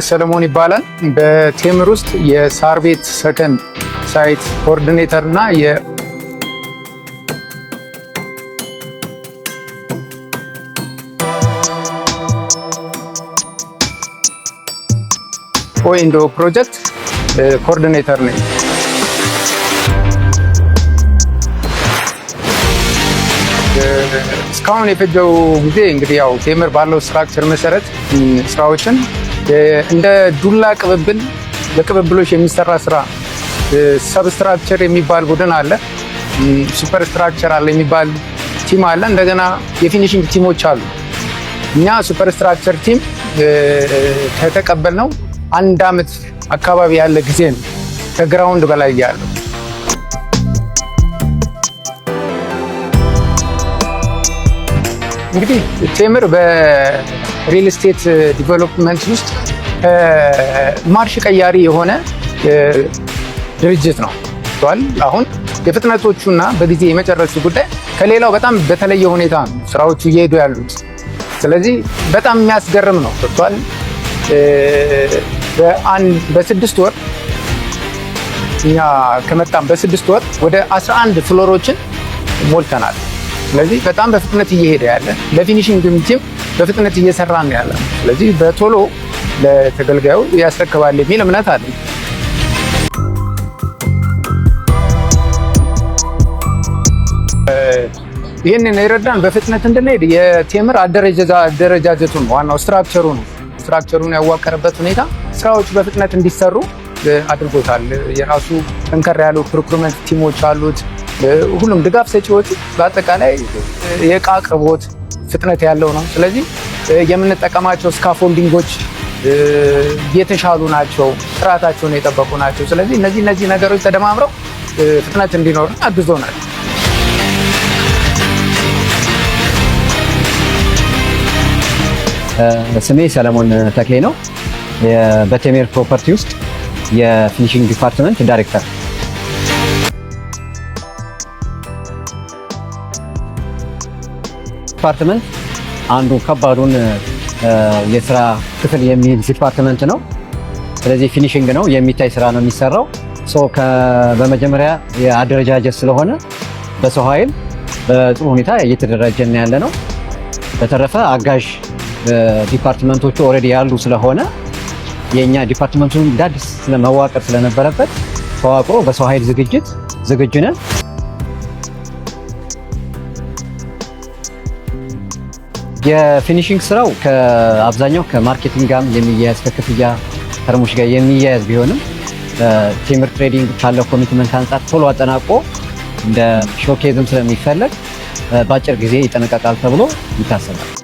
ሰለሞን ይባላል። በቴምር ውስጥ የሳር ቤት ሰከንድ ሳይት ኮኦርዲኔተር እና ኦኢንዶ ፕሮጀክት ኮኦርዲኔተር ነኝ። እስካሁን የፈጀው ጊዜ እንግዲህ ያው ቴምር ባለው ስትራክቸር መሰረት ስራዎችን እንደ ዱላ ቅብብል በቅብብሎች የሚሰራ ስራ ሰብስትራክቸር የሚባል ቡድን አለ፣ ሱፐር ስትራክቸር አለ የሚባል ቲም አለ፣ እንደገና የፊኒሽንግ ቲሞች አሉ። እኛ ሱፐር ስትራክቸር ቲም ከተቀበልነው 1 ዓመት አካባቢ ያለ ጊዜ ነው ከግራውንድ በላይ ያለው። እንግዲህ ቴምር በሪል ስቴት ዲቨሎፕመንት ውስጥ ማርሽ ቀያሪ የሆነ ድርጅት ነው። አሁን የፍጥነቶቹና በጊዜ የመጨረሱ ጉዳይ ከሌላው በጣም በተለየ ሁኔታ ነው ስራዎቹ እየሄዱ ያሉት። ስለዚህ በጣም የሚያስገርም ነው። በ6 ወር እኛ ከመጣም በ6 ወር ወደ 11 ፍሎሮችን ሞልተናል። ስለዚህ በጣም በፍጥነት እየሄደ ያለ ለፊኒሽንግ ቲም በፍጥነት እየሰራ ነው ያለ። ስለዚህ በቶሎ ለተገልጋዩ ያስረክባል የሚል እምነት አለ። ይህንን የረዳን በፍጥነት እንድንሄድ የቴምር አደረጃጀቱ ነው፣ ዋናው ስትራክቸሩ ነው። ስትራክቸሩን ያዋቀረበት ሁኔታ ስራዎች በፍጥነት እንዲሰሩ አድርጎታል። የራሱ ጠንከር ያሉ ፕሮክሩመንት ቲሞች አሉት። ሁሉም ድጋፍ ሰጪዎች በአጠቃላይ የዕቃ አቅርቦት ፍጥነት ያለው ነው። ስለዚህ የምንጠቀማቸው ስካፎልዲንጎች የተሻሉ ናቸው፣ ጥራታቸውን የጠበቁ ናቸው። ስለዚህ እነዚህ ነገሮች ተደማምረው ፍጥነት እንዲኖር አግዞናል። ስሜ ሰለሞን ተክሌ ነው። በቴምር ፕሮፐርቲ ውስጥ የፊኒሽንግ ዲፓርትመንት ዳይሬክተር። ዲፓርትመንት አንዱ ከባዱን የስራ ክፍል የሚይዝ ዲፓርትመንት ነው። ስለዚህ ፊኒሽንግ ነው፣ የሚታይ ስራ ነው የሚሰራው። በመጀመሪያ የአደረጃጀት ስለሆነ በሰው ኃይል በጥሩ ሁኔታ እየተደራጀን ያለ ነው። በተረፈ አጋዥ ዲፓርትመንቶቹ ኦልሬዲ ያሉ ስለሆነ የኛ ዲፓርትመንቱን ዳዲስ ስለመዋቀር ስለነበረበት ተዋቅሮ በሰው ኃይል ዝግጁ ነን። የፊኒሽንግ ስራው ከአብዛኛው ከማርኬቲንግ ጋር የሚያያዝ ከክፍያ ተርሞች ጋር የሚያያዝ ቢሆንም ቴምር ትሬዲንግ ካለው ኮሚትመንት አንጻር ቶሎ አጠናቆ እንደ ሾኬዝም ስለሚፈለግ በአጭር ጊዜ ይጠናቀቃል ተብሎ ይታሰባል።